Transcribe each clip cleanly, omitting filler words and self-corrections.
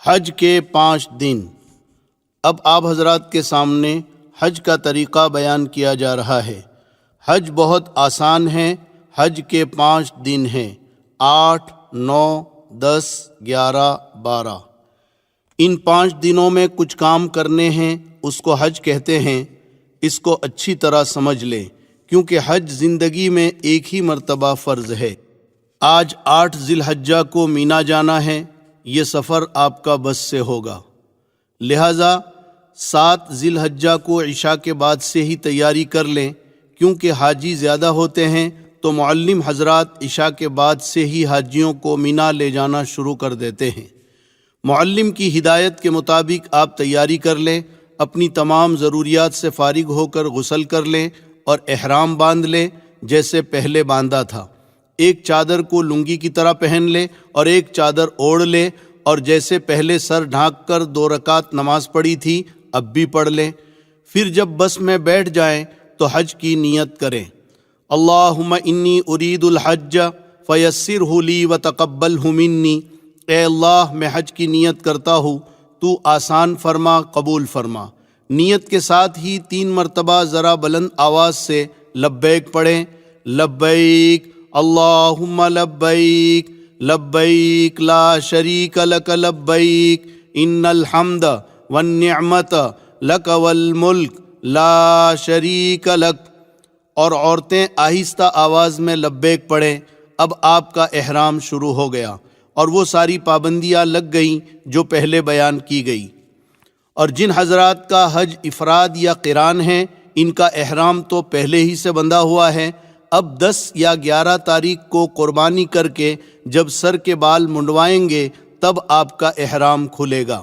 حج کے 5 دن۔ اب آپ حضرات کے سامنے حج کا طریقہ بیان کیا جا رہا ہے۔ حج بہت آسان ہے۔ حج کے 5 دن ہیں، 8، 9، 10، 11، 12۔ ان 5 دنوں میں کچھ کام کرنے ہیں، اس کو حج کہتے ہیں۔ اس کو اچھی طرح سمجھ لیں، کیونکہ حج زندگی میں ایک ہی مرتبہ فرض ہے۔ آج 8 ذی الحجہ کو مینا جانا ہے۔ یہ سفر آپ کا بس سے ہوگا، لہٰذا 7 ذی الحجہ کو عشاء کے بعد سے ہی تیاری کر لیں، کیونکہ حاجی زیادہ ہوتے ہیں تو معلم حضرات عشاء کے بعد سے ہی حاجیوں کو مینا لے جانا شروع کر دیتے ہیں۔ معلم کی ہدایت کے مطابق آپ تیاری کر لیں، اپنی تمام ضروریات سے فارغ ہو کر غسل کر لیں اور احرام باندھ لیں جیسے پہلے باندھا تھا۔ ایک چادر کو لنگی کی طرح پہن لے اور ایک چادر اوڑھ لے، اور جیسے پہلے سر ڈھانک کر 2 رکعت نماز پڑھی تھی اب بھی پڑھ لیں۔ پھر جب بس میں بیٹھ جائیں تو حج کی نیت کریں۔ اللہم انی ارید الحج فیسرہ لی وتقبلہ منی۔ اے اللہ، میں حج کی نیت کرتا ہوں، تو آسان فرما، قبول فرما۔ نیت کے ساتھ ہی 3 مرتبہ ذرا بلند آواز سے لبیک پڑھیں۔ لبیک اللہم لبیک، لبیک لا شریک لک لبیک، ان الحمد والنعمت لک والملک لا شریک لک۔ اور عورتیں آہستہ آواز میں لبیک پڑھیں۔ اب آپ کا احرام شروع ہو گیا اور وہ ساری پابندیاں لگ گئیں جو پہلے بیان کی گئی۔ اور جن حضرات کا حج افراد یا قران ہے، ان کا احرام تو پہلے ہی سے بندھا ہوا ہے۔ اب 10 یا 11 تاریخ کو قربانی کر کے جب سر کے بال منڈوائیں گے تب آپ کا احرام کھلے گا۔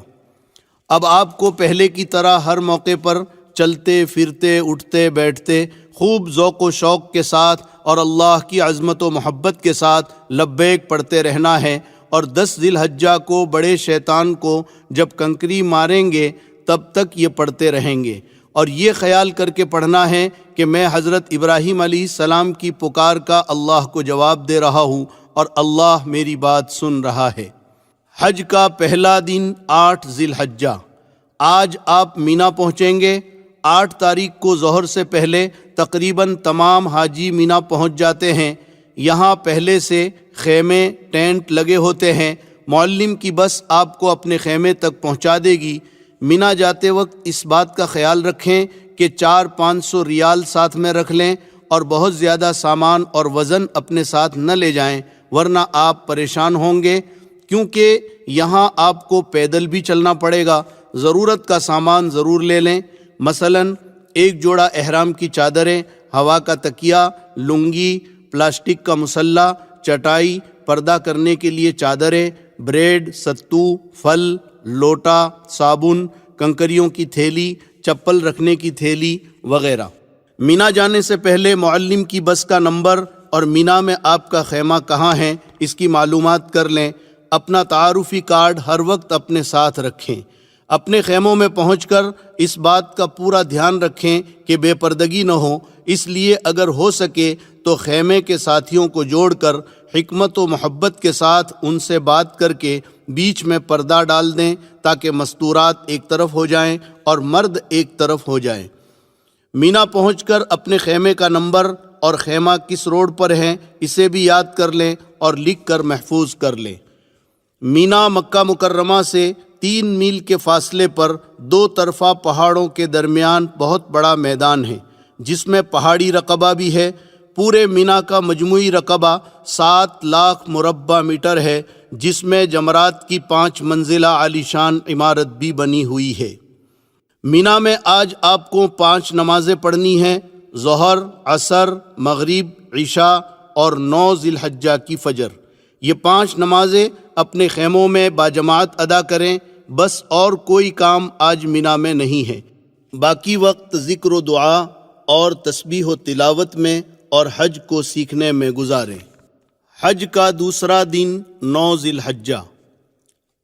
اب آپ کو پہلے کی طرح ہر موقع پر چلتے پھرتے اٹھتے بیٹھتے خوب ذوق و شوق کے ساتھ اور اللہ کی عظمت و محبت کے ساتھ لبیک پڑھتے رہنا ہے۔ اور 10 ذی الحجہ کو بڑے شیطان کو جب کنکری ماریں گے تب تک یہ پڑھتے رہیں گے، اور یہ خیال کر کے پڑھنا ہے کہ میں حضرت ابراہیم علیہ السلام کی پکار کا اللہ کو جواب دے رہا ہوں اور اللہ میری بات سن رہا ہے۔ حج کا پہلا دن 8 ذی الحجہ۔ آج آپ مینا پہنچیں گے۔ 8 تاریخ کو ظہر سے پہلے تقریباً تمام حاجی مینا پہنچ جاتے ہیں۔ یہاں پہلے سے خیمے ٹینٹ لگے ہوتے ہیں۔ معلم کی بس آپ کو اپنے خیمے تک پہنچا دے گی۔ مینا جاتے وقت اس بات کا خیال رکھیں کہ 400-500 ریال ساتھ میں رکھ لیں اور بہت زیادہ سامان اور وزن اپنے ساتھ نہ لے جائیں، ورنہ آپ پریشان ہوں گے، کیونکہ یہاں آپ کو پیدل بھی چلنا پڑے گا۔ ضرورت کا سامان ضرور لے لیں، مثلاً 1 جوڑا احرام کی چادریں، ہوا کا تکیہ، لنگی، پلاسٹک کا مسلح، چٹائی، پردہ کرنے کے لیے چادریں، بریڈ، ستو، پھل، لوٹا، صابن، کنکریوں کی تھیلی، چپل رکھنے کی تھیلی وغیرہ۔ مینا جانے سے پہلے معلم کی بس کا نمبر اور مینا میں آپ کا خیمہ کہاں ہے اس کی معلومات کر لیں۔ اپنا تعارفی کارڈ ہر وقت اپنے ساتھ رکھیں۔ اپنے خیموں میں پہنچ کر اس بات کا پورا دھیان رکھیں کہ بے پردگی نہ ہو، اس لیے اگر ہو سکے تو خیمے کے ساتھیوں کو جوڑ کر حکمت و محبت کے ساتھ ان سے بات کر کے بیچ میں پردہ ڈال دیں تاکہ مستورات ایک طرف ہو جائیں اور مرد ایک طرف ہو جائیں۔ مینا پہنچ کر اپنے خیمے کا نمبر اور خیمہ کس روڈ پر ہے اسے بھی یاد کر لیں اور لکھ کر محفوظ کر لیں۔ مینا مکہ مکرمہ سے 3 میل کے فاصلے پر 2 طرفہ پہاڑوں کے درمیان بہت بڑا میدان ہے، جس میں پہاڑی رقبہ بھی ہے۔ پورے مینا کا مجموعی رقبہ 7 لاکھ مربع میٹر ہے، جس میں جمرات کی 5 منزلہ عالیشان عمارت بھی بنی ہوئی ہے۔ مینا میں آج آپ کو 5 نمازیں پڑھنی ہیں، ظہر، عصر، مغرب، عشاء اور 9 ذی الحجہ کی فجر۔ یہ 5 نمازیں اپنے خیموں میں باجماعت ادا کریں، بس اور کوئی کام آج مینا میں نہیں ہے۔ باقی وقت ذکر و دعا اور تسبیح و تلاوت میں اور حج کو سیکھنے میں گزاریں۔ حج کا دوسرا دن 9 ذی الحجہ۔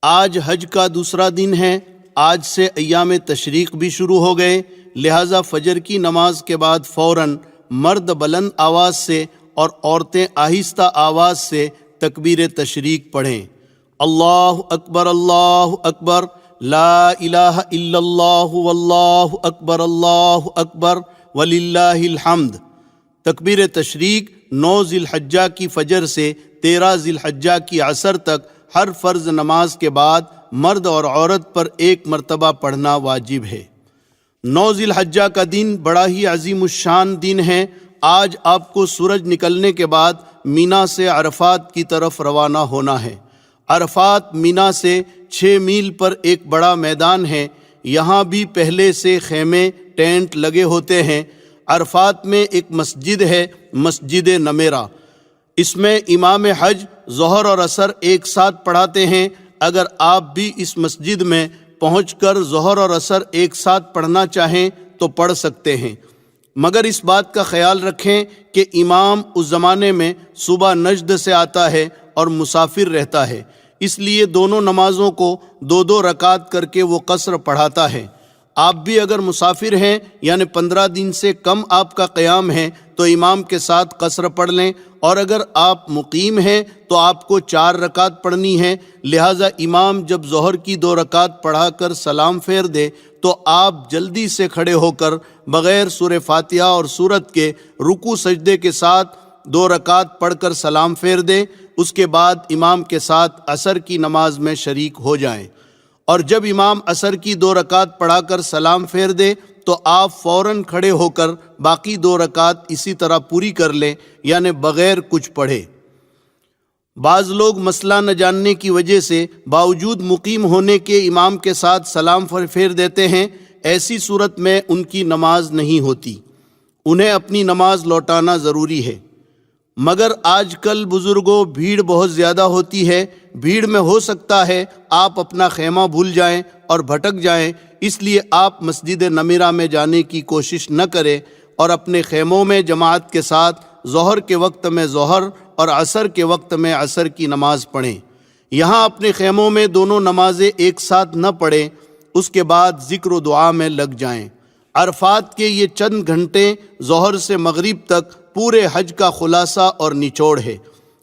آج حج کا دوسرا دن ہے۔ آج سے ایام تشریق بھی شروع ہو گئے، لہٰذا فجر کی نماز کے بعد فوراً مرد بلند آواز سے اور عورتیں آہستہ آواز سے تکبیر تشریق پڑھیں۔ اللہ اکبر لا الہ الا اللہ واللہ اکبر وللہ الحمد۔ تکبیر تشریق 9 ذی الحجہ کی فجر سے 13 ذی الحجہ کی عصر تک ہر فرض نماز کے بعد مرد اور عورت پر 1 مرتبہ پڑھنا واجب ہے۔ 9 ذی الحجہ کا دن بڑا ہی عظیم الشان دن ہے۔ آج آپ کو سورج نکلنے کے بعد مینا سے عرفات کی طرف روانہ ہونا ہے۔ عرفات مینا سے 6 میل پر ایک بڑا میدان ہے۔ یہاں بھی پہلے سے خیمے ٹینٹ لگے ہوتے ہیں۔ عرفات میں ایک مسجد ہے، مسجد نمیرہ۔ اس میں امام حج ظہر اور عصر ایک ساتھ پڑھاتے ہیں۔ اگر آپ بھی اس مسجد میں پہنچ کر ظہر اور عصر ایک ساتھ پڑھنا چاہیں تو پڑھ سکتے ہیں، مگر اس بات کا خیال رکھیں کہ امام اس زمانے میں صبح نجد سے آتا ہے اور مسافر رہتا ہے، اس لیے دونوں نمازوں کو 2 رکعت کر کے وہ قصر پڑھاتا ہے۔ آپ بھی اگر مسافر ہیں یعنی 15 دن سے کم آپ کا قیام ہے تو امام کے ساتھ قصر پڑھ لیں، اور اگر آپ مقیم ہیں تو آپ کو 4 رکعت پڑھنی ہے۔ لہٰذا امام جب ظہر کی 2 رکعت پڑھا کر سلام پھیر دے تو آپ جلدی سے کھڑے ہو کر بغیر سورہ فاتحہ اور سورت کے رکوع سجدے کے ساتھ 2 رکعت پڑھ کر سلام پھیر دیں۔ اس کے بعد امام کے ساتھ عصر کی نماز میں شریک ہو جائیں، اور جب امام عصر کی 2 رکعت پڑھا کر سلام پھیر دے تو آپ فوراً کھڑے ہو کر باقی 2 رکعت اسی طرح پوری کر لیں، یعنی بغیر کچھ پڑھے۔ بعض لوگ مسئلہ نہ جاننے کی وجہ سے باوجود مقیم ہونے کے امام کے ساتھ سلام پھیر دیتے ہیں۔ ایسی صورت میں ان کی نماز نہیں ہوتی، انہیں اپنی نماز لوٹانا ضروری ہے۔ مگر آج کل بزرگوں بھیڑ بہت زیادہ ہوتی ہے، بھیڑ میں ہو سکتا ہے آپ اپنا خیمہ بھول جائیں اور بھٹک جائیں، اس لیے آپ مسجد نمیرہ میں جانے کی کوشش نہ کریں اور اپنے خیموں میں جماعت کے ساتھ ظہر کے وقت میں ظہر اور عصر کے وقت میں عصر کی نماز پڑھیں۔ یہاں اپنے خیموں میں دونوں نمازیں ایک ساتھ نہ پڑھیں، اس کے بعد ذکر و دعا میں لگ جائیں۔ عرفات کے یہ چند گھنٹے ظہر سے مغرب تک پورے حج کا خلاصہ اور نچوڑ ہے۔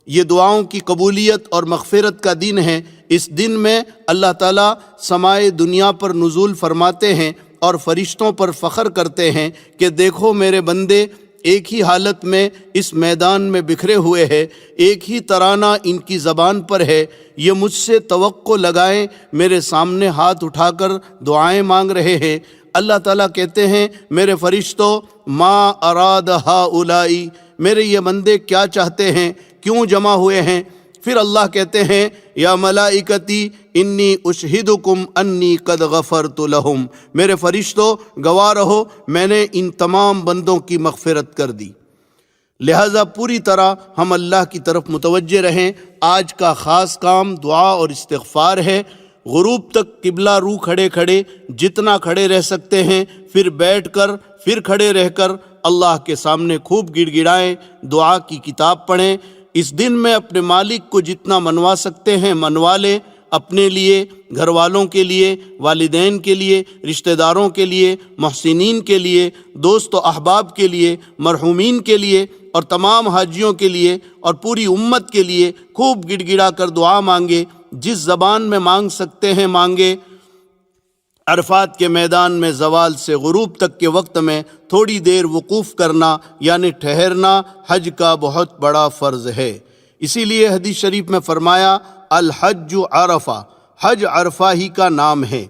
یہ دعاؤں کی قبولیت اور مغفرت کا دن ہے۔ اس دن میں اللہ تعالیٰ سمائے دنیا پر نزول فرماتے ہیں اور فرشتوں پر فخر کرتے ہیں کہ دیکھو میرے بندے ایک ہی حالت میں اس میدان میں بکھرے ہوئے ہیں، ایک ہی ترانہ ان کی زبان پر ہے، یہ مجھ سے توقع لگائیں، میرے سامنے ہاتھ اٹھا کر دعائیں مانگ رہے ہیں۔ اللہ تعالیٰ کہتے ہیں میرے فرشتوں ما اراد ہؤلائی، میرے یہ بندے کیا چاہتے ہیں، کیوں جمع ہوئے ہیں؟ پھر اللہ کہتے ہیں یا ملائکتی انی اشہدکم انی قد غفرت لہم، میرے فرشتوں گواہ رہو میں نے ان تمام بندوں کی مغفرت کر دی۔ لہٰذا پوری طرح ہم اللہ کی طرف متوجہ رہیں۔ آج کا خاص کام دعا اور استغفار ہے۔ غروب تک قبلہ رو کھڑے کھڑے جتنا کھڑے رہ سکتے ہیں، پھر بیٹھ کر، پھر کھڑے رہ کر اللہ کے سامنے خوب گڑ گڑائیں، دعا کی کتاب پڑھیں۔ اس دن میں اپنے مالک کو جتنا منوا سکتے ہیں منوا لیں، اپنے لیے، گھر والوں کے لیے، والدین کے لیے، رشتہ داروں کے لیے، محسنین کے لیے، دوست و احباب کے لیے، مرحومین کے لیے اور تمام حاجیوں کے لیے اور پوری امت کے لیے خوب گڑ گڑا کر دعا مانگے، جس زبان میں مانگ سکتے ہیں مانگے۔ عرفات کے میدان میں زوال سے غروب تک کے وقت میں تھوڑی دیر وقوف کرنا یعنی ٹھہرنا حج کا بہت بڑا فرض ہے۔ اسی لیے حدیث شریف میں فرمایا الحج عرفہ، حج عرفہ ہی کا نام ہے۔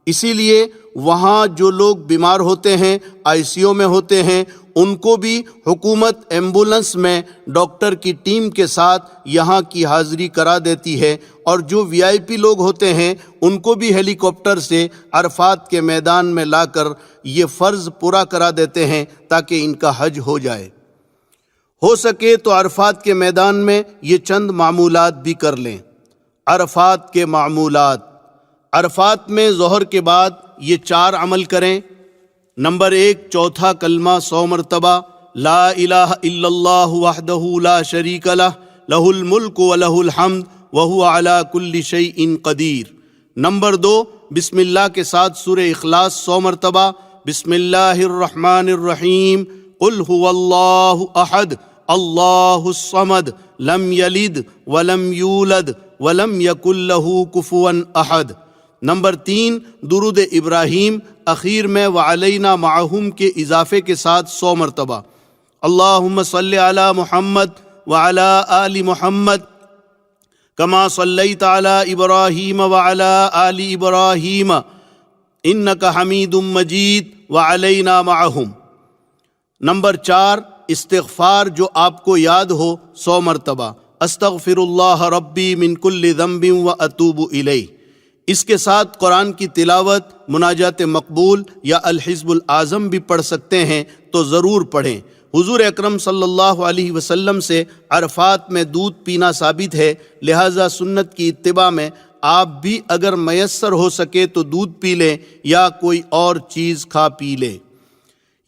اسی لیے وہاں جو لوگ بیمار ہوتے ہیں، ICU میں ہوتے ہیں، ان کو بھی حکومت ایمبولنس میں ڈاکٹر کی ٹیم کے ساتھ یہاں کی حاضری کرا دیتی ہے، اور جو VIP لوگ ہوتے ہیں ان کو بھی ہیلی کاپٹر سے عرفات کے میدان میں لا کر یہ فرض پورا کرا دیتے ہیں تاکہ ان کا حج ہو جائے۔ ہو سکے تو عرفات کے میدان میں یہ چند معمولات بھی کر لیں۔ عرفات کے معمولات: عرفات میں ظہر کے بعد یہ 4 عمل کریں۔ نمبر 1، چوتھا کلمہ 100 مرتبہ، لا الہ الا اللہ وحدہ لا شریک لہ، لہ الملک ولہ الحمد وہو علی کل شیء قدیر۔ نمبر 2، بسم اللہ کے ساتھ سورہ اخلاص 100 مرتبہ، بسم اللہ الرحمن الرحیم، قل هو اللہ احد اللہ الصمد لم یلد ولم یولد ولم یکن لہ کفوا احد۔ نمبر 3، درود ابراہیم اخیر میں وعلینا معہم کے اضافے کے ساتھ 100 مرتبہ۔ اللہم صلی علی محمد وعلی آل محمد کما صلیت علی ابراہیم وعلی آل ابراہیم انک حمید مجید وعلینا معہم۔ نمبر 4، استغفار جو آپ کو یاد ہو 100 مرتبہ، استغفر اللہ ربی من کل ذنب واتوب الیہ۔ اس کے ساتھ قرآن کی تلاوت، مناجات مقبول یا الحزب الاعظم بھی پڑھ سکتے ہیں تو ضرور پڑھیں۔ حضور اکرم صلی اللہ علیہ وسلم سے عرفات میں دودھ پینا ثابت ہے، لہٰذا سنت کی اتباع میں آپ بھی اگر میسر ہو سکے تو دودھ پی لیں یا کوئی اور چیز کھا پی لیں۔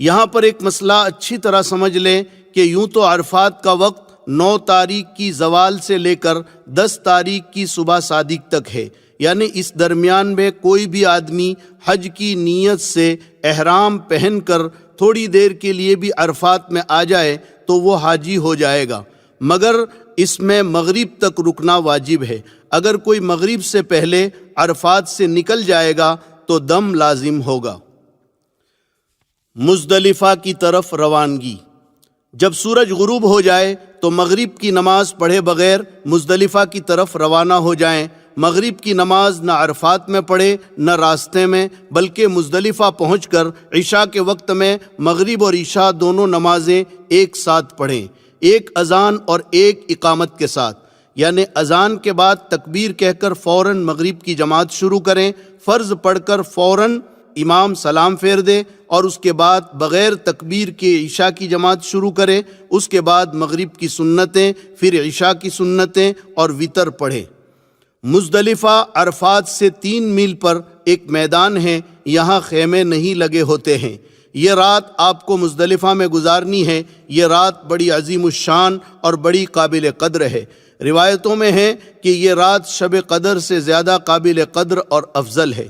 یہاں پر ایک مسئلہ اچھی طرح سمجھ لیں کہ یوں تو عرفات کا وقت 9 تاریخ کی زوال سے لے کر 10 تاریخ کی صبح صادق تک ہے، یعنی اس درمیان میں کوئی بھی آدمی حج کی نیت سے احرام پہن کر تھوڑی دیر کے لیے بھی عرفات میں آ جائے تو وہ حاجی ہو جائے گا، مگر اس میں مغرب تک رکنا واجب ہے۔ اگر کوئی مغرب سے پہلے عرفات سے نکل جائے گا تو دم لازم ہوگا۔ مزدلفہ کی طرف روانگی۔ جب سورج غروب ہو جائے تو مغرب کی نماز پڑھے بغیر مزدلفہ کی طرف روانہ ہو جائیں۔ مغرب کی نماز نہ عرفات میں پڑھے نہ راستے میں، بلکہ مزدلفہ پہنچ کر عشاء کے وقت میں مغرب اور عشاء دونوں نمازیں ایک ساتھ پڑھیں، ایک اذان اور ایک اقامت کے ساتھ، یعنی اذان کے بعد تکبیر کہہ کر فوراً مغرب کی جماعت شروع کریں، فرض پڑھ کر فوراً امام سلام پھیر دے اور اس کے بعد بغیر تکبیر کے عشاء کی جماعت شروع کرے، اس کے بعد مغرب کی سنتیں، پھر عشاء کی سنتیں اور وتر پڑھے۔ مزدلفہ عرفات سے 3 میل پر ایک میدان ہے، یہاں خیمے نہیں لگے ہوتے ہیں۔ یہ رات آپ کو مزدلفہ میں گزارنی ہے۔ یہ رات بڑی عظیم الشان اور بڑی قابل قدر ہے۔ روایتوں میں ہے کہ یہ رات شب قدر سے زیادہ قابل قدر اور افضل ہے۔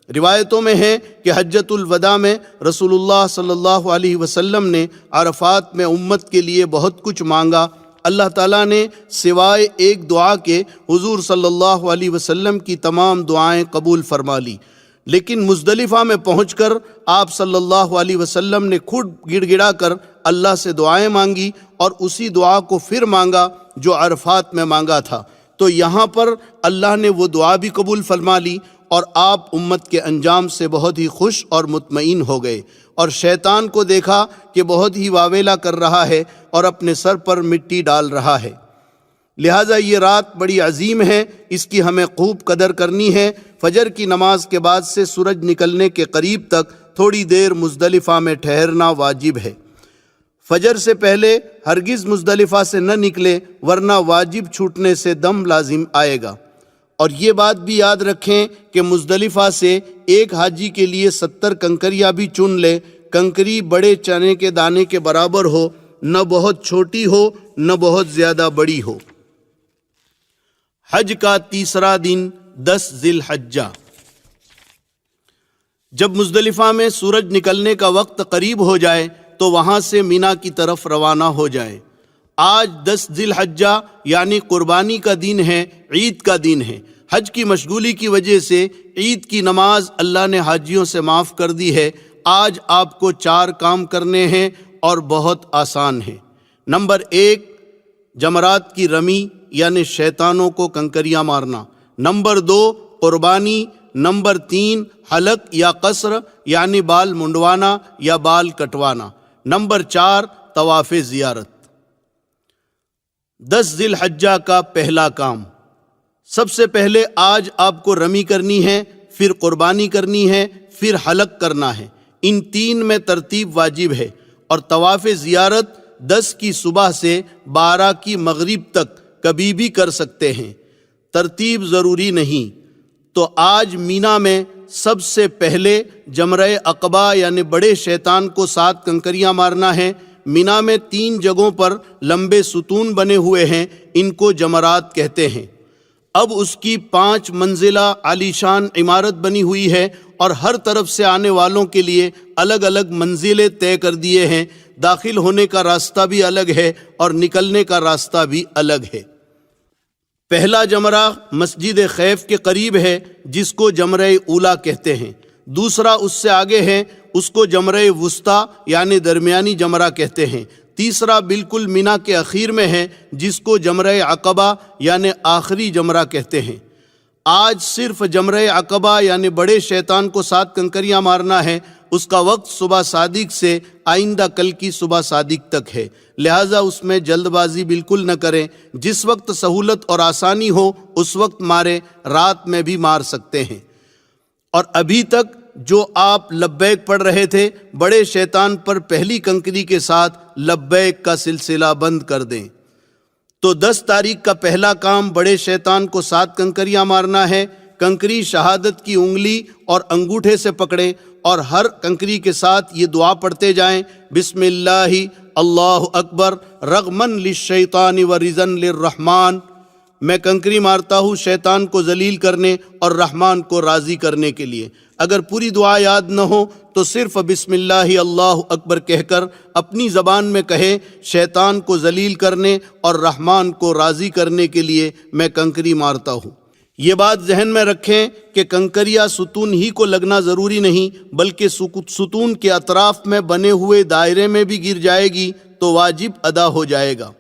روایتوں میں ہے کہ حجۃ الوداع میں رسول اللہ صلی اللہ علیہ وسلم نے عرفات میں امت کے لیے بہت کچھ مانگا۔ اللہ تعالیٰ نے سوائے ایک دعا کے حضور صلی اللہ علیہ وسلم کی تمام دعائیں قبول فرما لی، لیکن مزدلفہ میں پہنچ کر آپ صلی اللہ علیہ وسلم نے خود گڑ گڑا کر اللہ سے دعائیں مانگی اور اسی دعا کو پھر مانگا جو عرفات میں مانگا تھا، تو یہاں پر اللہ نے وہ دعا بھی قبول فرما لی اور آپ امت کے انجام سے بہت ہی خوش اور مطمئن ہو گئے، اور شیطان کو دیکھا کہ بہت ہی واویلا کر رہا ہے اور اپنے سر پر مٹی ڈال رہا ہے۔ لہٰذا یہ رات بڑی عظیم ہے، اس کی ہمیں خوب قدر کرنی ہے۔ فجر کی نماز کے بعد سے سورج نکلنے کے قریب تک تھوڑی دیر مزدلفہ میں ٹھہرنا واجب ہے۔ فجر سے پہلے ہرگز مزدلفہ سے نہ نکلے، ورنہ واجب چھوٹنے سے دم لازم آئے گا۔ اور یہ بات بھی یاد رکھیں کہ مزدلفہ سے ایک حاجی کے لیے 70 کنکریاں بھی چن لے۔ کنکری بڑے چنے کے دانے کے برابر ہو، نہ بہت چھوٹی ہو نہ بہت زیادہ بڑی ہو۔ حج کا تیسرا دن 10 ذی الحجہ۔ جب مزدلفہ میں سورج نکلنے کا وقت قریب ہو جائے تو وہاں سے مینا کی طرف روانہ ہو جائے۔ آج 10 ذی الحجہ یعنی قربانی کا دن ہے، عید کا دن ہے۔ حج کی مشغولی کی وجہ سے عید کی نماز اللہ نے حاجیوں سے معاف کر دی ہے۔ آج آپ کو 4 کام کرنے ہیں اور بہت آسان ہیں۔ نمبر 1، جمرات کی رمی یعنی شیطانوں کو کنکریاں مارنا۔ نمبر 2، قربانی۔ نمبر 3، حلق یا قصر یعنی بال منڈوانا یا بال کٹوانا۔ نمبر 4، طواف زیارت۔ 10 ذی الحجہ کا پہلا کام، سب سے پہلے آج آپ کو رمی کرنی ہے، پھر قربانی کرنی ہے، پھر حلق کرنا ہے۔ ان 3 میں ترتیب واجب ہے، اور طواف زیارت 10 کی صبح سے 12 کی مغرب تک کبھی بھی کر سکتے ہیں، ترتیب ضروری نہیں۔ تو آج مینا میں سب سے پہلے جمرہ عقبہ یعنی بڑے شیطان کو 7 کنکریاں مارنا ہے۔ مینا میں 3 جگہوں پر لمبے ستون بنے ہوئے ہیں، ان کو جمرات کہتے ہیں۔ اب اس کی 5 منزلہ عالیشان عمارت بنی ہوئی ہے اور ہر طرف سے آنے والوں کے لیے الگ الگ منزلیں طے کر دیے ہیں۔ داخل ہونے کا راستہ بھی الگ ہے اور نکلنے کا راستہ بھی الگ ہے۔ پہلا جمرہ مسجد خیف کے قریب ہے جس کو جمرہ اولا کہتے ہیں، دوسرا اس سے آگے ہے، اس کو جمرہ وسطیٰ یعنی درمیانی جمرہ کہتے ہیں، تیسرا بالکل مینا کے اخیر میں ہے جس کو جمرہ عقبہ یعنی آخری جمرہ کہتے ہیں۔ آج صرف جمرہ عقبہ یعنی بڑے شیطان کو 7 کنکریاں مارنا ہے، اس کا وقت صبح صادق سے آئندہ کل کی صبح صادق تک ہے، لہٰذا اس میں جلد بازی بالکل نہ کریں، جس وقت سہولت اور آسانی ہو اس وقت ماریں، رات میں بھی مار سکتے ہیں۔ اور ابھی تک جو آپ لبیک پڑھ رہے تھے، بڑے شیطان پر پہلی کنکری کے ساتھ لبیک کا سلسلہ بند کر دیں۔ تو 10 تاریخ کا پہلا کام بڑے شیطان کو 7 کنکریاں مارنا ہے۔ کنکری شہادت کی انگلی اور انگوٹھے سے پکڑیں اور ہر کنکری کے ساتھ یہ دعا پڑھتے جائیں، بسم اللہ اللہ اکبر رغمن للشیطان ورضن للرحمن۔ میں کنکری مارتا ہوں شیطان کو ذلیل کرنے اور رحمان کو راضی کرنے کے لیے۔ اگر پوری دعا یاد نہ ہو تو صرف بسم اللہ اللہ اکبر کہہ کر اپنی زبان میں کہیں، شیطان کو ذلیل کرنے اور رحمان کو راضی کرنے کے لیے میں کنکری مارتا ہوں۔ یہ بات ذہن میں رکھیں کہ کنکریاں ستون ہی کو لگنا ضروری نہیں، بلکہ ستون کے اطراف میں بنے ہوئے دائرے میں بھی گر جائے گی تو واجب ادا ہو جائے گا۔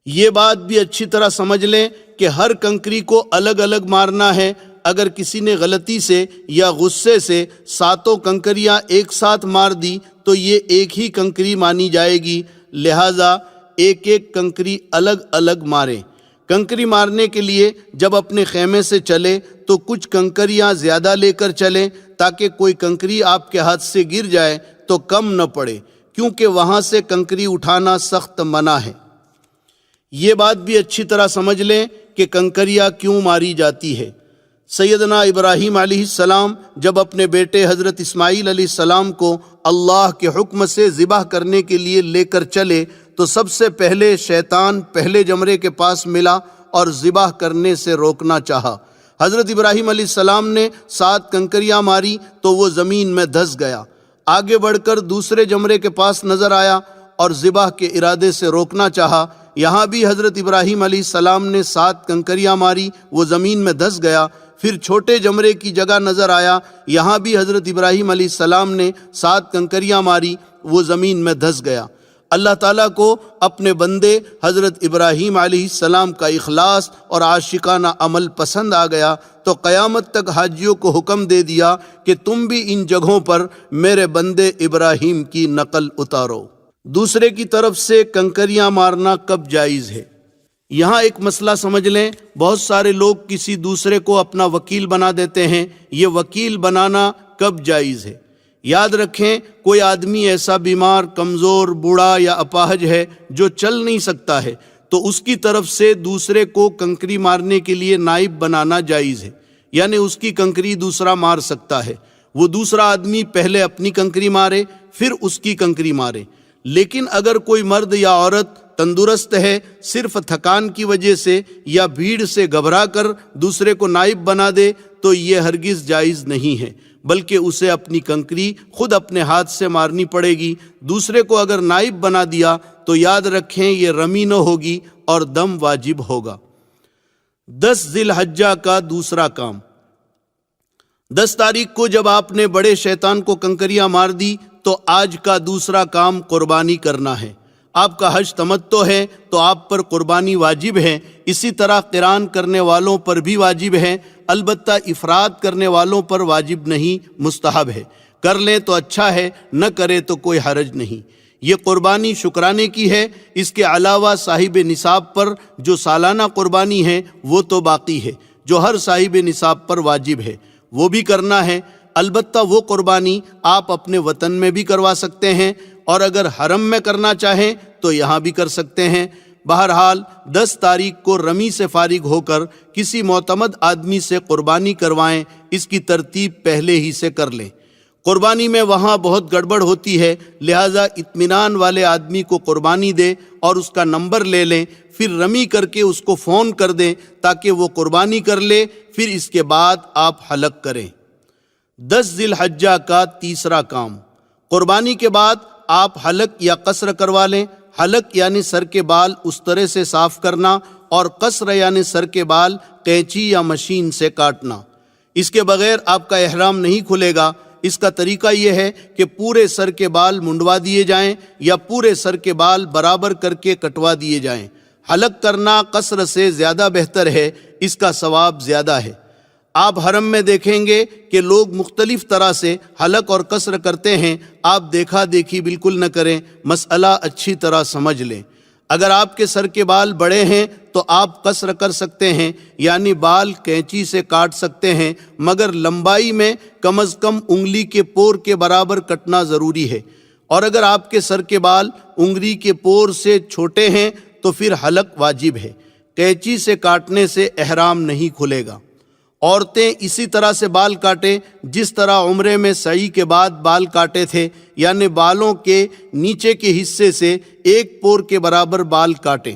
یہ بات بھی اچھی طرح سمجھ لیں کہ ہر کنکری کو الگ الگ مارنا ہے۔ اگر کسی نے غلطی سے یا غصے سے 7 کنکریاں ایک ساتھ مار دی تو یہ ایک ہی کنکری مانی جائے گی، لہٰذا ایک ایک کنکری الگ الگ ماریں۔ کنکری مارنے کے لیے جب اپنے خیمے سے چلے تو کچھ کنکریاں زیادہ لے کر چلیں تاکہ کوئی کنکری آپ کے ہاتھ سے گر جائے تو کم نہ پڑے، کیونکہ وہاں سے کنکری اٹھانا سخت منع ہے۔ یہ بات بھی اچھی طرح سمجھ لیں کہ کنکریاں کیوں ماری جاتی ہے۔ سیدنا ابراہیم علیہ السلام جب اپنے بیٹے حضرت اسماعیل علیہ السلام کو اللہ کے حکم سے ذبح کرنے کے لیے لے کر چلے تو سب سے پہلے شیطان پہلے جمرے کے پاس ملا اور ذبح کرنے سے روکنا چاہا۔ حضرت ابراہیم علیہ السلام نے 7 کنکریاں ماری تو وہ زمین میں دھس گیا۔ آگے بڑھ کر دوسرے جمرے کے پاس نظر آیا اور ذبح کے ارادے سے روکنا چاہا۔ یہاں بھی حضرت ابراہیم علیہ السلام نے 7 کنکریاں ماری، وہ زمین میں دھس گیا۔ پھر چھوٹے جمرے کی جگہ نظر آیا، یہاں بھی حضرت ابراہیم علیہ السلام نے 7 کنکریاں ماری، وہ زمین میں دھس گیا۔ اللہ تعالیٰ کو اپنے بندے حضرت ابراہیم علیہ السلام کا اخلاص اور عاشقانہ عمل پسند آ گیا تو قیامت تک حاجیوں کو حکم دے دیا کہ تم بھی ان جگہوں پر میرے بندے ابراہیم کی نقل اتارو۔ دوسرے کی طرف سے کنکریاں مارنا کب جائز ہے؟ یہاں ایک مسئلہ سمجھ لیں، بہت سارے لوگ کسی دوسرے کو اپنا وکیل بنا دیتے ہیں، یہ وکیل بنانا کب جائز ہے؟ یاد رکھیں، کوئی آدمی ایسا بیمار، کمزور، بوڑھا یا اپاہج ہے جو چل نہیں سکتا ہے تو اس کی طرف سے دوسرے کو کنکری مارنے کے لیے نائب بنانا جائز ہے، یعنی اس کی کنکری دوسرا مار سکتا ہے۔ وہ دوسرا آدمی پہلے اپنی کنکری مارے پھر اس کی کنکری مارے۔ لیکن اگر کوئی مرد یا عورت تندرست ہے، صرف تھکان کی وجہ سے یا بھیڑ سے گھبرا کر دوسرے کو نائب بنا دے تو یہ ہرگز جائز نہیں ہے، بلکہ اسے اپنی کنکری خود اپنے ہاتھ سے مارنی پڑے گی۔ دوسرے کو اگر نائب بنا دیا تو یاد رکھیں یہ رمی نہ ہوگی اور دم واجب ہوگا۔ 10 ذی الحجہ کا دوسرا کام۔ 10 تاریخ کو جب آپ نے بڑے شیطان کو کنکریاں مار دی تو آج کا دوسرا کام قربانی کرنا ہے۔ آپ کا حج تمتع ہے تو آپ پر قربانی واجب ہے، اسی طرح قران کرنے والوں پر بھی واجب ہے، البتہ افراد کرنے والوں پر واجب نہیں، مستحب ہے۔ کر لیں تو اچھا ہے، نہ کرے تو کوئی حرج نہیں۔ یہ قربانی شکرانے کی ہے، اس کے علاوہ صاحب نصاب پر جو سالانہ قربانی ہے وہ تو باقی ہے، جو ہر صاحب نصاب پر واجب ہے، وہ بھی کرنا ہے۔ البتہ وہ قربانی آپ اپنے وطن میں بھی کروا سکتے ہیں، اور اگر حرم میں کرنا چاہیں تو یہاں بھی کر سکتے ہیں۔ بہرحال 10 تاریخ کو رمی سے فارغ ہو کر کسی معتمد آدمی سے قربانی کروائیں، اس کی ترتیب پہلے ہی سے کر لیں۔ قربانی میں وہاں بہت گڑبڑ ہوتی ہے، لہٰذا اطمینان والے آدمی کو قربانی دیں اور اس کا نمبر لے لیں، پھر رمی کر کے اس کو فون کر دیں تاکہ وہ قربانی کر لے، پھر اس کے بعد آپ حلق کریں۔ 10 ذی الحجہ کا تیسرا کام۔ قربانی کے بعد آپ حلق یا قصر کروا لیں۔ حلق یعنی سر کے بال اس طرح سے صاف کرنا، اور قصر یعنی سر کے بال قینچی یا مشین سے کاٹنا۔ اس کے بغیر آپ کا احرام نہیں کھلے گا۔ اس کا طریقہ یہ ہے کہ پورے سر کے بال منڈوا دیے جائیں یا پورے سر کے بال برابر کر کے کٹوا دیے جائیں۔ حلق کرنا قصر سے زیادہ بہتر ہے، اس کا ثواب زیادہ ہے۔ آپ حرم میں دیکھیں گے کہ لوگ مختلف طرح سے حلق اور قصر کرتے ہیں۔ آپ دیکھا دیکھی بالکل نہ کریں، مسئلہ اچھی طرح سمجھ لیں۔ اگر آپ کے سر کے بال بڑے ہیں تو آپ قصر کر سکتے ہیں، یعنی بال قینچی سے کاٹ سکتے ہیں، مگر لمبائی میں کم از کم انگلی کے پور کے برابر کٹنا ضروری ہے۔ اور اگر آپ کے سر کے بال انگلی کے پور سے چھوٹے ہیں تو پھر حلق واجب ہے۔ قینچی سے کاٹنے سے احرام نہیں کھلے گا۔ عورتیں اسی طرح سے بال کاٹیں جس طرح عمرے میں سعی کے بعد بال کاٹے تھے، یعنی بالوں کے نیچے کے حصے سے ایک پور کے برابر بال کاٹیں۔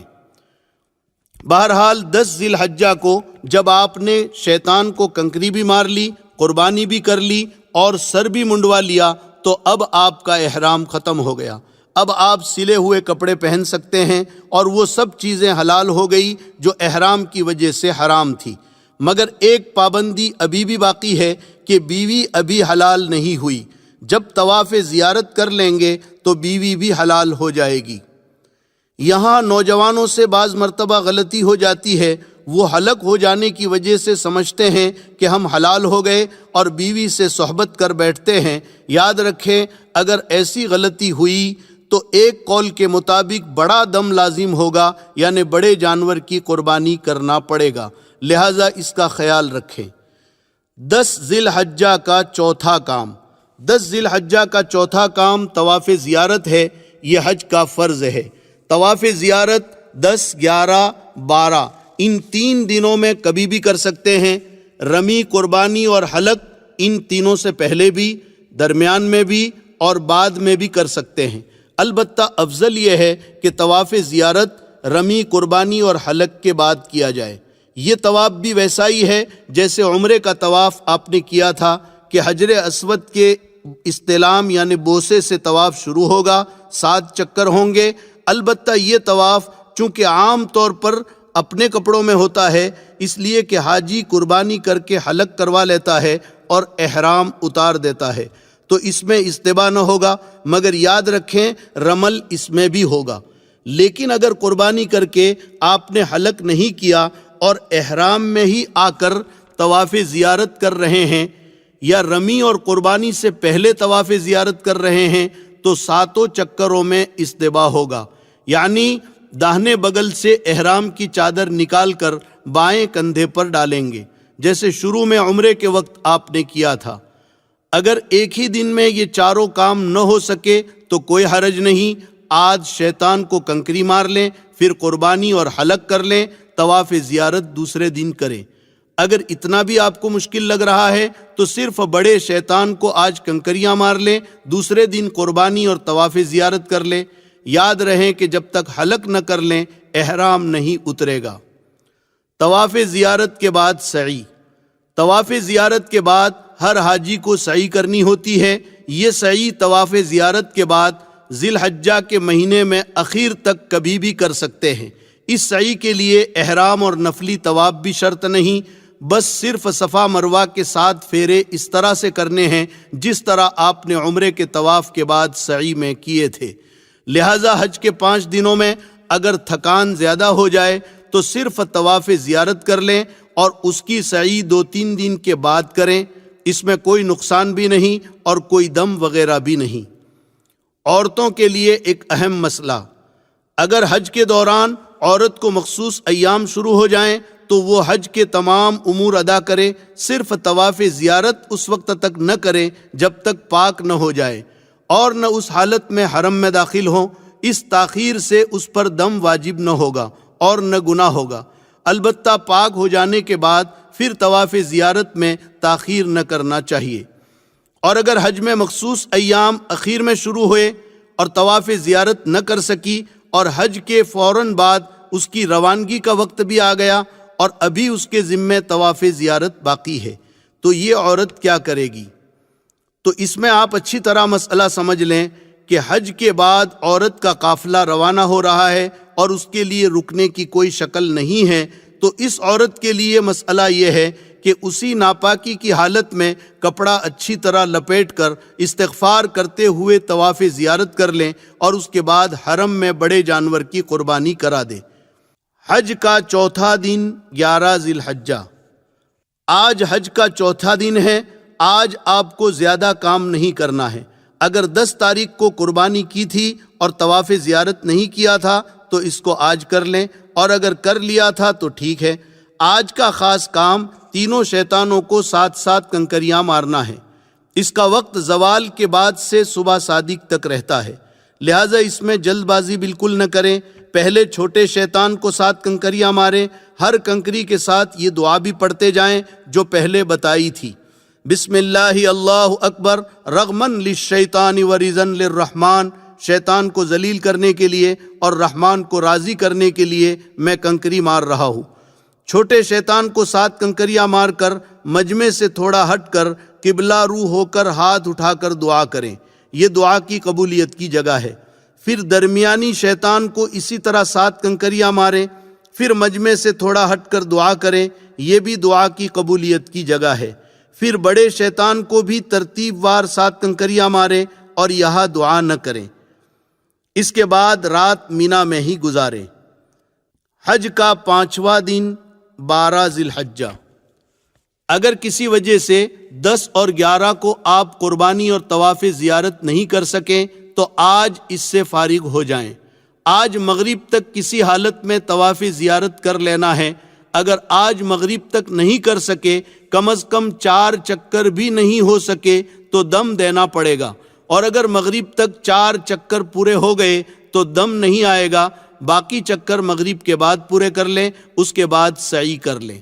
بہرحال 10 ذی الحجہ کو جب آپ نے شیطان کو کنکری بھی مار لی، قربانی بھی کر لی اور سر بھی منڈوا لیا تو اب آپ کا احرام ختم ہو گیا۔ اب آپ سلے ہوئے کپڑے پہن سکتے ہیں اور وہ سب چیزیں حلال ہو گئی جو احرام کی وجہ سے حرام تھی۔ مگر ایک پابندی ابھی بھی باقی ہے کہ بیوی ابھی حلال نہیں ہوئی۔ جب طواف زیارت کر لیں گے تو بیوی بھی حلال ہو جائے گی۔ یہاں نوجوانوں سے بعض مرتبہ غلطی ہو جاتی ہے، وہ حلق ہو جانے کی وجہ سے سمجھتے ہیں کہ ہم حلال ہو گئے اور بیوی سے صحبت کر بیٹھتے ہیں۔ یاد رکھیں، اگر ایسی غلطی ہوئی تو ایک قول کے مطابق بڑا دم لازم ہوگا، یعنی بڑے جانور کی قربانی کرنا پڑے گا، لہٰذا اس کا خیال رکھیں۔ 10 ذی الحجہ کا چوتھا کام 10 ذی الحجہ کا چوتھا کام طواف زیارت ہے۔ یہ حج کا فرض ہے۔ طواف زیارت 10، 11، 12 ان 3 دنوں میں کبھی بھی کر سکتے ہیں۔ رمی، قربانی اور حلق ان تینوں سے پہلے بھی، درمیان میں بھی اور بعد میں بھی کر سکتے ہیں۔ البتہ افضل یہ ہے کہ طواف زیارت رمی، قربانی اور حلق کے بعد کیا جائے۔ یہ طواف بھی ویسا ہی ہے جیسے عمرے کا طواف آپ نے کیا تھا کہ حجر اسود کے استلام یعنی بوسے سے طواف شروع ہوگا، 7 چکر ہوں گے۔ البتہ یہ طواف چونکہ عام طور پر اپنے کپڑوں میں ہوتا ہے، اس لیے کہ حاجی قربانی کر کے حلق کروا لیتا ہے اور احرام اتار دیتا ہے، تو اس میں استباح نہ ہوگا، مگر یاد رکھیں رمل اس میں بھی ہوگا۔ لیکن اگر قربانی کر کے آپ نے حلق نہیں کیا اور احرام میں ہی آ کر طواف زیارت کر رہے ہیں، یا رمی اور قربانی سے پہلے طواف زیارت کر رہے ہیں، تو 7 چکروں میں استباح ہوگا، یعنی داہنے بغل سے احرام کی چادر نکال کر بائیں کندھے پر ڈالیں گے، جیسے شروع میں عمرے کے وقت آپ نے کیا تھا۔ اگر ایک ہی دن میں یہ چاروں کام نہ ہو سکے تو کوئی حرج نہیں، آج شیطان کو کنکری مار لیں، پھر قربانی اور حلق کر لیں، طواف زیارت دوسرے دن کریں۔ اگر اتنا بھی آپ کو مشکل لگ رہا ہے تو صرف بڑے شیطان کو آج کنکریاں مار لیں، دوسرے دن قربانی اور طواف زیارت کر لیں۔ یاد رہیں کہ جب تک حلق نہ کر لیں احرام نہیں اترے گا۔ طواف زیارت کے بعد سعی۔ طواف زیارت کے بعد ہر حاجی کو سعی کرنی ہوتی ہے۔ یہ سعی طواف زیارت کے بعد ذی الحجہ کے مہینے میں اخیر تک کبھی بھی کر سکتے ہیں۔ اس سعی کے لیے احرام اور نفلی طواف بھی شرط نہیں، بس صرف صفا مروہ کے 7 پھیرے اس طرح سے کرنے ہیں جس طرح آپ نے عمرے کے طواف کے بعد سعی میں کیے تھے۔ لہٰذا حج کے 5 دنوں میں اگر تھکان زیادہ ہو جائے تو صرف طواف زیارت کر لیں اور اس کی سعی 2-3 دن کے بعد کریں، اس میں کوئی نقصان بھی نہیں اور کوئی دم وغیرہ بھی نہیں۔ عورتوں کے لیے ایک اہم مسئلہ، اگر حج کے دوران عورت کو مخصوص ایام شروع ہو جائیں تو وہ حج کے تمام امور ادا کرے، صرف طواف زیارت اس وقت تک نہ کرے جب تک پاک نہ ہو جائے اور نہ اس حالت میں حرم میں داخل ہوں۔ اس تاخیر سے اس پر دم واجب نہ ہوگا اور نہ گناہ ہوگا، البتہ پاک ہو جانے کے بعد پھر طواف زیارت میں تاخیر نہ کرنا چاہیے۔ اور اگر حج میں مخصوص ایام اخیر میں شروع ہوئے اور طواف زیارت نہ کر سکی اور حج کے فوراً بعد اس کی روانگی کا وقت بھی آ گیا اور ابھی اس کے ذمے طواف زیارت باقی ہے، تو یہ عورت کیا کرے گی؟ تو اس میں آپ اچھی طرح مسئلہ سمجھ لیں کہ حج کے بعد عورت کا قافلہ روانہ ہو رہا ہے اور اس کے لیے رکنے کی کوئی شکل نہیں ہے، تو اس عورت کے لیے مسئلہ یہ ہے کہ اسی ناپاکی کی حالت میں کپڑا اچھی طرح لپیٹ کر استغفار کرتے ہوئے طواف زیارت کر لیں اور اس کے بعد حرم میں بڑے جانور کی قربانی کرا دیں۔ حج کا چوتھا دن 11 ذی الحجہ۔ آج حج کا چوتھا دن ہے۔ آج آپ کو زیادہ کام نہیں کرنا ہے۔ اگر 10 تاریخ کو قربانی کی تھی اور طواف زیارت نہیں کیا تھا تو اس کو آج کر لیں، اور اگر کر لیا تھا تو ٹھیک ہے۔ آج کا خاص کام تینوں شیطانوں کو ساتھ ساتھ کنکریاں مارنا ہے۔ اس کا وقت زوال کے بعد سے صبح صادق تک رہتا ہے، لہٰذا اس میں جلد بازی بالکل نہ کریں۔ پہلے چھوٹے شیطان کو 7 کنکریاں ماریں۔ ہر کنکری کے ساتھ یہ دعا بھی پڑھتے جائیں جو پہلے بتائی تھی، بسم اللہ اللہ اکبر رغمن للشیطان ورزن للرحمن۔ شیطان کو ذلیل کرنے کے لیے اور رحمان کو راضی کرنے کے لیے میں کنکری مار رہا ہوں۔ چھوٹے شیطان کو 7 کنکریاں مار کر مجمع سے تھوڑا ہٹ کر قبلہ رو ہو کر ہاتھ اٹھا کر دعا کریں، یہ دعا کی قبولیت کی جگہ ہے۔ پھر درمیانی شیطان کو اسی طرح 7 کنکریاں ماریں، پھر مجمع سے تھوڑا ہٹ کر دعا کریں، یہ بھی دعا کی قبولیت کی جگہ ہے۔ پھر بڑے شیطان کو بھی ترتیب وار 7 کنکریاں ماریں اور یہاں دعا نہ کریں۔ اس کے بعد رات مینا میں ہی گزاریں۔ حج کا 5واں دن 12 ذی الحجہ۔ اگر کسی وجہ سے 10 اور 11 کو آپ قربانی اور طواف زیارت نہیں کر سکیں تو آج اس سے فارغ ہو جائیں۔ آج مغرب تک کسی حالت میں طواف زیارت کر لینا ہے۔ اگر آج مغرب تک نہیں کر سکے، کم از کم 4 چکر بھی نہیں ہو سکے تو دم دینا پڑے گا، اور اگر مغرب تک 4 چکر پورے ہو گئے تو دم نہیں آئے گا۔ باقی چکر مغرب کے بعد پورے کر لیں، اس کے بعد سعی کر لیں۔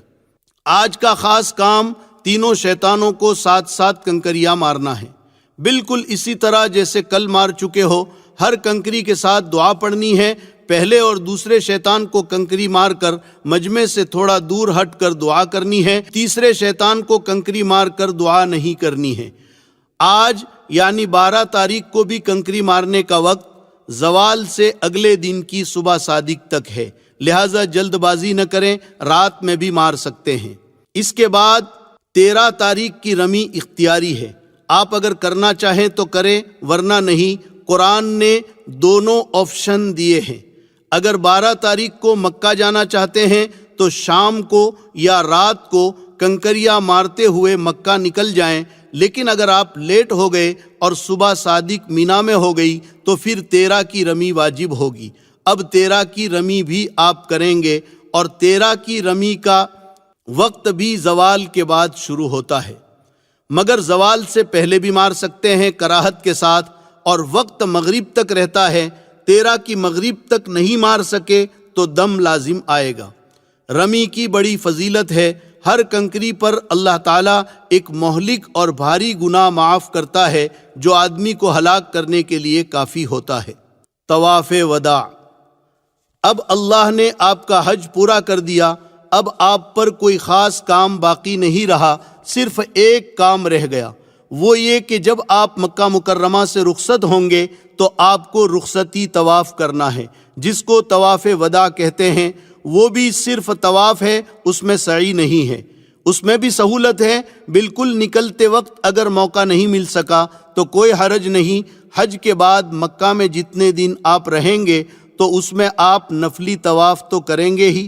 آج کا خاص کام تینوں شیطانوں کو 7 کنکریاں مارنا ہے، بالکل اسی طرح جیسے کل مار چکے ہو۔ ہر کنکری کے ساتھ دعا پڑھنی ہے۔ پہلے اور دوسرے شیطان کو کنکری مار کر مجمع سے تھوڑا دور ہٹ کر دعا کرنی ہے، تیسرے شیطان کو کنکری مار کر دعا نہیں کرنی ہے۔ آج یعنی 12 تاریخ کو بھی کنکری مارنے کا وقت زوال سے اگلے دن کی صبح صادق تک ہے، لہٰذا جلد بازی نہ کریں، رات میں بھی مار سکتے ہیں۔ اس کے بعد 13 تاریخ کی رمی اختیاری ہے، آپ اگر کرنا چاہیں تو کریں ورنہ نہیں۔ قرآن نے دونوں آپشن دیے ہیں۔ اگر 12 تاریخ کو مکہ جانا چاہتے ہیں تو شام کو یا رات کو کنکریاں مارتے ہوئے مکہ نکل جائیں، لیکن اگر آپ لیٹ ہو گئے اور صبح صادق مینا میں ہو گئی تو پھر 13 کی رمی واجب ہوگی۔ اب 13 کی رمی بھی آپ کریں گے، اور 13 کی رمی کا وقت بھی زوال کے بعد شروع ہوتا ہے، مگر زوال سے پہلے بھی مار سکتے ہیں کراہت کے ساتھ، اور وقت مغرب تک رہتا ہے۔ 13 کی مغرب تک نہیں مار سکے تو دم لازم آئے گا۔ رمی کی بڑی فضیلت ہے۔ ہر کنکری پر اللہ تعالیٰ ایک مہلک اور بھاری گناہ معاف کرتا ہے جو آدمی کو ہلاک کرنے کے لیے کافی ہوتا ہے۔ طواف وداع۔ اب اللہ نے آپ کا حج پورا کر دیا، اب آپ پر کوئی خاص کام باقی نہیں رہا، صرف ایک کام رہ گیا، وہ یہ کہ جب آپ مکہ مکرمہ سے رخصت ہوں گے تو آپ کو رخصتی طواف کرنا ہے، جس کو طواف وداع کہتے ہیں۔ وہ بھی صرف طواف ہے، اس میں سعی نہیں ہے۔ اس میں بھی سہولت ہے، بالکل نکلتے وقت اگر موقع نہیں مل سکا تو کوئی حرج نہیں۔ حج کے بعد مکہ میں جتنے دن آپ رہیں گے تو اس میں آپ نفلی طواف تو کریں گے ہی،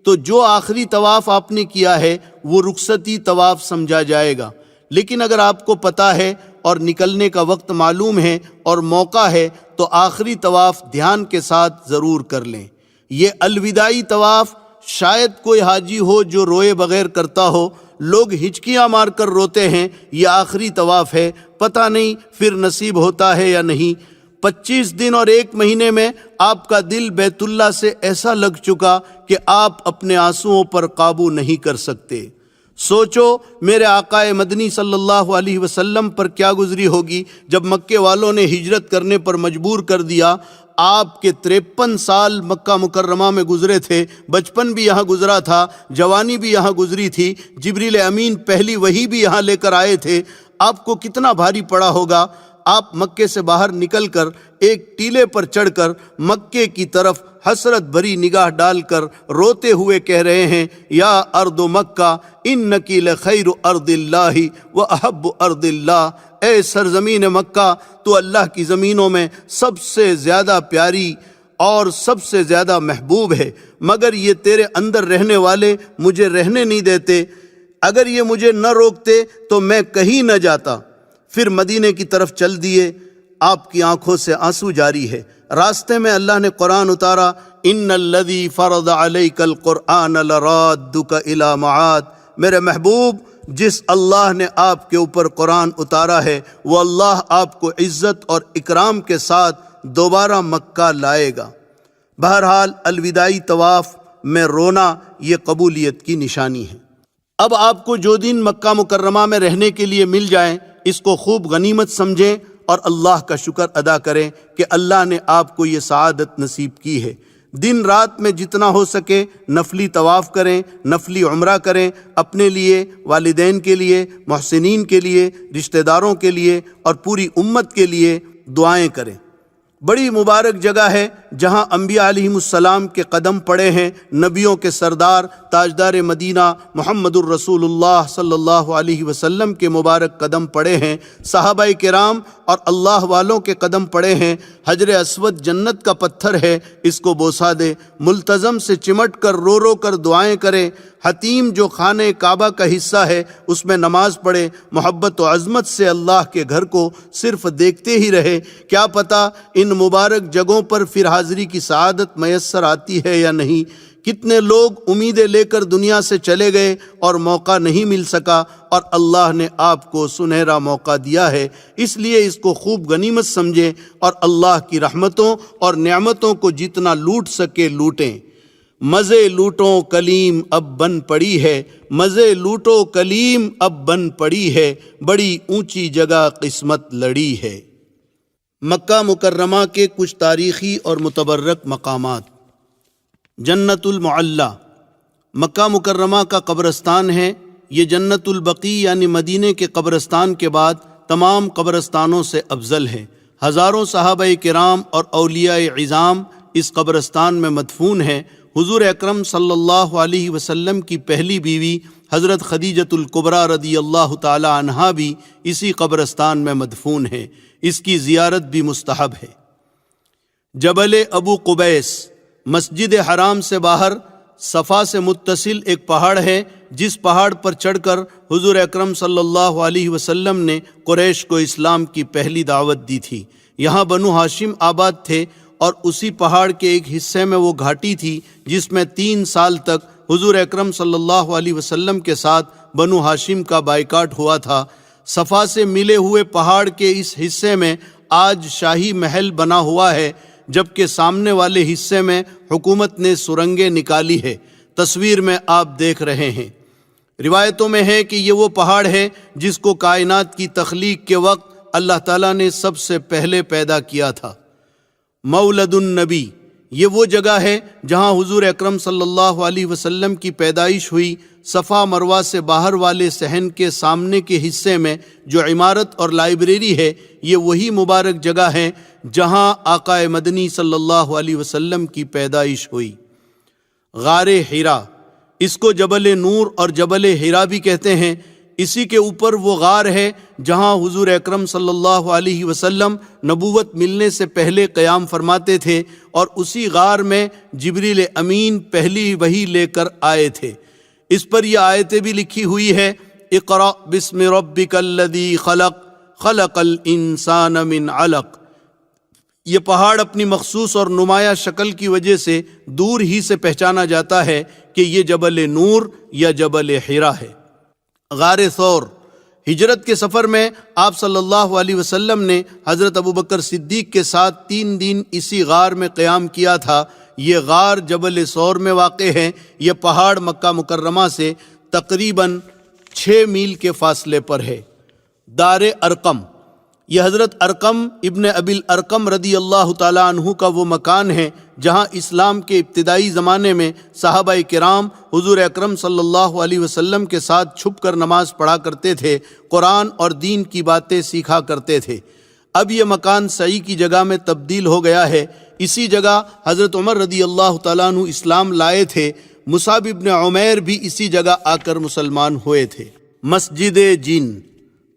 تو جو آخری طواف آپ نے کیا ہے وہ رخصتی طواف سمجھا جائے گا۔ لیکن اگر آپ کو پتہ ہے اور نکلنے کا وقت معلوم ہے اور موقع ہے تو آخری طواف دھیان کے ساتھ ضرور کر لیں۔ یہ الوداعی طواف شاید کوئی حاجی ہو جو روئے بغیر کرتا ہو، لوگ ہچکیاں مار کر روتے ہیں، یہ آخری طواف ہے، پتہ نہیں پھر نصیب ہوتا ہے یا نہیں۔ 25 دن اور 1 مہینے میں آپ کا دل بیت اللہ سے ایسا لگ چکا کہ آپ اپنے آنسوؤں پر قابو نہیں کر سکتے۔ سوچو میرے آقا مدنی صلی اللہ علیہ وسلم پر کیا گزری ہوگی جب مکے والوں نے ہجرت کرنے پر مجبور کر دیا۔ آپ کے 53 سال مکہ مکرمہ میں گزرے تھے، بچپن بھی یہاں گزرا تھا، جوانی بھی یہاں گزری تھی، جبریل امین پہلی وحی بھی یہاں لے کر آئے تھے۔ آپ کو کتنا بھاری پڑا ہوگا۔ آپ مکے سے باہر نکل کر ایک ٹیلے پر چڑھ کر مکے کی طرف حسرت بھری نگاہ ڈال کر روتے ہوئے کہہ رہے ہیں، یا ارض مکہ انکی لخیر ارض اللہ و احب ارض اللہ، اے سرزمین مکہ تو اللہ کی زمینوں میں سب سے زیادہ پیاری اور سب سے زیادہ محبوب ہے، مگر یہ تیرے اندر رہنے والے مجھے رہنے نہیں دیتے، اگر یہ مجھے نہ روکتے تو میں کہیں نہ جاتا۔ پھر مدینے کی طرف چل دیے، آپ کی آنکھوں سے آنسو جاری ہے۔ راستے میں اللہ نے قرآن اتارا، ان الذی فرض علیک القرآن لرادک الی معاد، میرے محبوب جس اللہ نے آپ کے اوپر قرآن اتارا ہے وہ اللہ آپ کو عزت اور اکرام کے ساتھ دوبارہ مکہ لائے گا۔ بہرحال الوداعی طواف میں رونا یہ قبولیت کی نشانی ہے۔ اب آپ کو جو دن مکہ مکرمہ میں رہنے کے لیے مل جائیں اس کو خوب غنیمت سمجھیں اور اللہ کا شکر ادا کریں کہ اللہ نے آپ کو یہ سعادت نصیب کی ہے۔ دن رات میں جتنا ہو سکے نفلی طواف کریں، نفلی عمرہ کریں، اپنے لیے، والدین کے لیے، محسنین کے لیے، رشتہ داروں کے لیے اور پوری امت کے لیے دعائیں کریں۔ بڑی مبارک جگہ ہے جہاں انبیاء علیہم السلام کے قدم پڑے ہیں، نبیوں کے سردار تاجدار مدینہ محمد الرسول اللہ صلی اللہ علیہ وسلم کے مبارک قدم پڑے ہیں، صحابہ کرام اور اللہ والوں کے قدم پڑے ہیں۔ حجر اسود جنت کا پتھر ہے، اس کو بوسا دے، ملتزم سے چمٹ کر رو رو کر دعائیں کرے۔ حتیم جو خانہ کعبہ کا حصہ ہے اس میں نماز پڑھے، محبت و عظمت سے اللہ کے گھر کو صرف دیکھتے ہی رہے، کیا پتہ ان مبارک جگہوں پر پھر حاضری کی سعادت میسر آتی ہے یا نہیں۔ کتنے لوگ امیدیں لے کر دنیا سے چلے گئے اور موقع نہیں مل سکا، اور اللہ نے آپ کو سنہرا موقع دیا ہے، اس لیے اس کو خوب غنیمت سمجھیں اور اللہ کی رحمتوں اور نعمتوں کو جتنا لوٹ سکے لوٹیں۔ مزے لوٹوں کلیم اب بن پڑی ہے، مزے لوٹو کلیم اب بن پڑی ہے، بڑی اونچی جگہ قسمت لڑی ہے۔ مکہ مکرمہ کے کچھ تاریخی اور متبرک مقامات۔ جنت المعلی مکہ مکرمہ کا قبرستان ہے، یہ جنت البقیع یعنی مدینے کے قبرستان کے بعد تمام قبرستانوں سے افضل ہے۔ ہزاروں صحابہ کرام اور اولیاء عظام اس قبرستان میں مدفون ہیں۔ حضور اکرم صلی اللہ علیہ وسلم کی پہلی بیوی حضرت خدیجۃ الکبریٰ رضی اللہ تعالی عنہا بھی اسی قبرستان میں مدفون ہے، اس کی زیارت بھی مستحب ہے۔ جبل ابو قبیس مسجد حرام سے باہر صفا سے متصل ایک پہاڑ ہے، جس پہاڑ پر چڑھ کر حضور اکرم صلی اللہ علیہ وسلم نے قریش کو اسلام کی پہلی دعوت دی تھی۔ یہاں بنو ہاشم آباد تھے اور اسی پہاڑ کے ایک حصے میں وہ گھاٹی تھی جس میں 3 سال تک حضور اکرم صلی اللہ علیہ وسلم کے ساتھ بنو ہاشم کا بائیکاٹ ہوا تھا۔ صفا سے ملے ہوئے پہاڑ کے اس حصے میں آج شاہی محل بنا ہوا ہے، جبکہ سامنے والے حصے میں حکومت نے سرنگیں نکالی ہے، تصویر میں آپ دیکھ رہے ہیں۔ روایتوں میں ہے کہ یہ وہ پہاڑ ہے جس کو کائنات کی تخلیق کے وقت اللہ تعالیٰ نے سب سے پہلے پیدا کیا تھا۔ مولد النبی یہ وہ جگہ ہے جہاں حضور اکرم صلی اللہ علیہ وسلم کی پیدائش ہوئی۔ صفا مروہ سے باہر والے صحن کے سامنے کے حصے میں جو عمارت اور لائبریری ہے، یہ وہی مبارک جگہ ہے جہاں آقا مدنی صلی اللہ علیہ وسلم کی پیدائش ہوئی۔ غار حرا، اس کو جبل نور اور جبل حرا بھی کہتے ہیں۔ اسی کے اوپر وہ غار ہے جہاں حضور اکرم صلی اللہ علیہ وسلم نبوت ملنے سے پہلے قیام فرماتے تھے، اور اسی غار میں جبریل امین پہلی وحی لے کر آئے تھے۔ اس پر یہ آیتیں بھی لکھی ہوئی ہے، اقرأ بسم ربک الذی خلق خلق الانسان من علق۔ یہ پہاڑ اپنی مخصوص اور نمایاں شکل کی وجہ سے دور ہی سے پہچانا جاتا ہے کہ یہ جبل نور یا جبل حرا ہے۔ غار ثور، ہجرت کے سفر میں آپ صلی اللہ علیہ وسلم نے حضرت ابوبکر صدیق کے ساتھ 3 دن اسی غار میں قیام کیا تھا۔ یہ غار جبل ثور میں واقع ہے۔ یہ پہاڑ مکہ مکرمہ سے تقریباً 6 میل کے فاصلے پر ہے۔ دار ارقم، یہ حضرت ارقم ابن ابی الارقم رضی اللہ تعالیٰ عنہ کا وہ مکان ہے جہاں اسلام کے ابتدائی زمانے میں صحابہ کرام حضور اکرم صلی اللہ علیہ وسلم کے ساتھ چھپ کر نماز پڑھا کرتے تھے، قرآن اور دین کی باتیں سیکھا کرتے تھے۔ اب یہ مکان سعی کی جگہ میں تبدیل ہو گیا ہے۔ اسی جگہ حضرت عمر رضی اللہ تعالیٰ عنہ اسلام لائے تھے۔ مصعب ابن عمیر بھی اسی جگہ آ کر مسلمان ہوئے تھے۔ مسجد جن،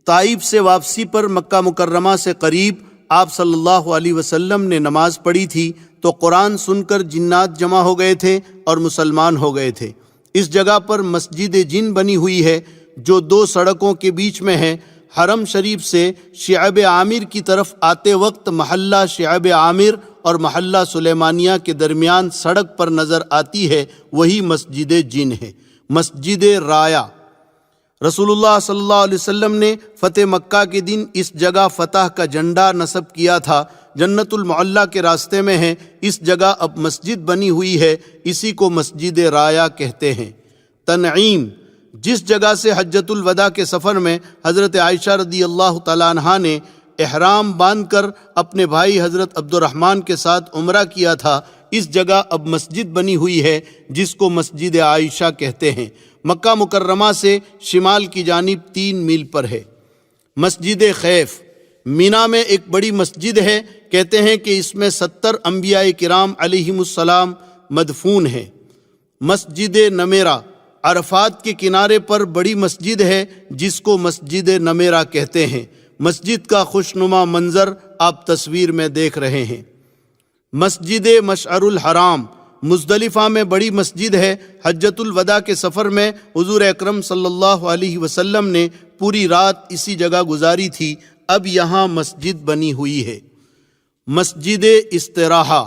طائف سے واپسی پر مکہ مکرمہ سے قریب آپ صلی اللہ علیہ وسلم نے نماز پڑھی تھی تو قرآن سن کر جنات جمع ہو گئے تھے اور مسلمان ہو گئے تھے۔ اس جگہ پر مسجد جن بنی ہوئی ہے جو 2 سڑکوں کے بیچ میں ہے۔ حرم شریف سے شعب عامر کی طرف آتے وقت محلہ شعب عامر اور محلہ سلیمانیہ کے درمیان سڑک پر نظر آتی ہے، وہی مسجد جن ہے۔ مسجد رایا، رسول اللہ صلی اللہ علیہ وسلم نے فتح مکہ کے دن اس جگہ فتح کا جھنڈا نصب کیا تھا۔ جنت المعلی کے راستے میں ہے۔ اس جگہ اب مسجد بنی ہوئی ہے، اسی کو مسجد رایا کہتے ہیں۔ تنعیم، جس جگہ سے حجۃ الوداع کے سفر میں حضرت عائشہ رضی اللہ تعالیٰ عنہا نے احرام باندھ کر اپنے بھائی حضرت عبد الرحمن کے ساتھ عمرہ کیا تھا، اس جگہ اب مسجد بنی ہوئی ہے جس کو مسجد عائشہ کہتے ہیں۔ مکہ مکرمہ سے شمال کی جانب 3 میل پر ہے۔ مسجد خیف، مینا میں ایک بڑی مسجد ہے۔ کہتے ہیں کہ اس میں 70 انبیاء کرام علیہم السلام مدفون ہیں۔ مسجد نمیرہ، عرفات کے کنارے پر بڑی مسجد ہے جس کو مسجد نمیرہ کہتے ہیں۔ مسجد کا خوشنما منظر آپ تصویر میں دیکھ رہے ہیں۔ مسجد مشعر الحرام، مزدلفہ میں بڑی مسجد ہے۔ حجۃ الوداع کے سفر میں حضور اکرم صلی اللہ علیہ وسلم نے پوری رات اسی جگہ گزاری تھی، اب یہاں مسجد بنی ہوئی ہے۔ مسجد استراحہ،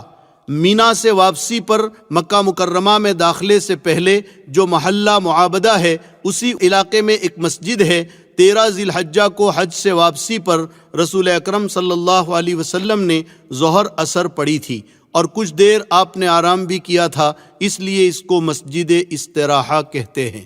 مینا سے واپسی پر مکہ مکرمہ میں داخلے سے پہلے جو محلہ معابدہ ہے اسی علاقے میں ایک مسجد ہے۔ 13 ذی الحجہ کو حج سے واپسی پر رسول اکرم صلی اللہ علیہ وسلم نے ظہر عصر پڑھی تھی اور کچھ دیر آپ نے آرام بھی کیا تھا، اس لیے اس کو مسجد استراحہ کہتے ہیں۔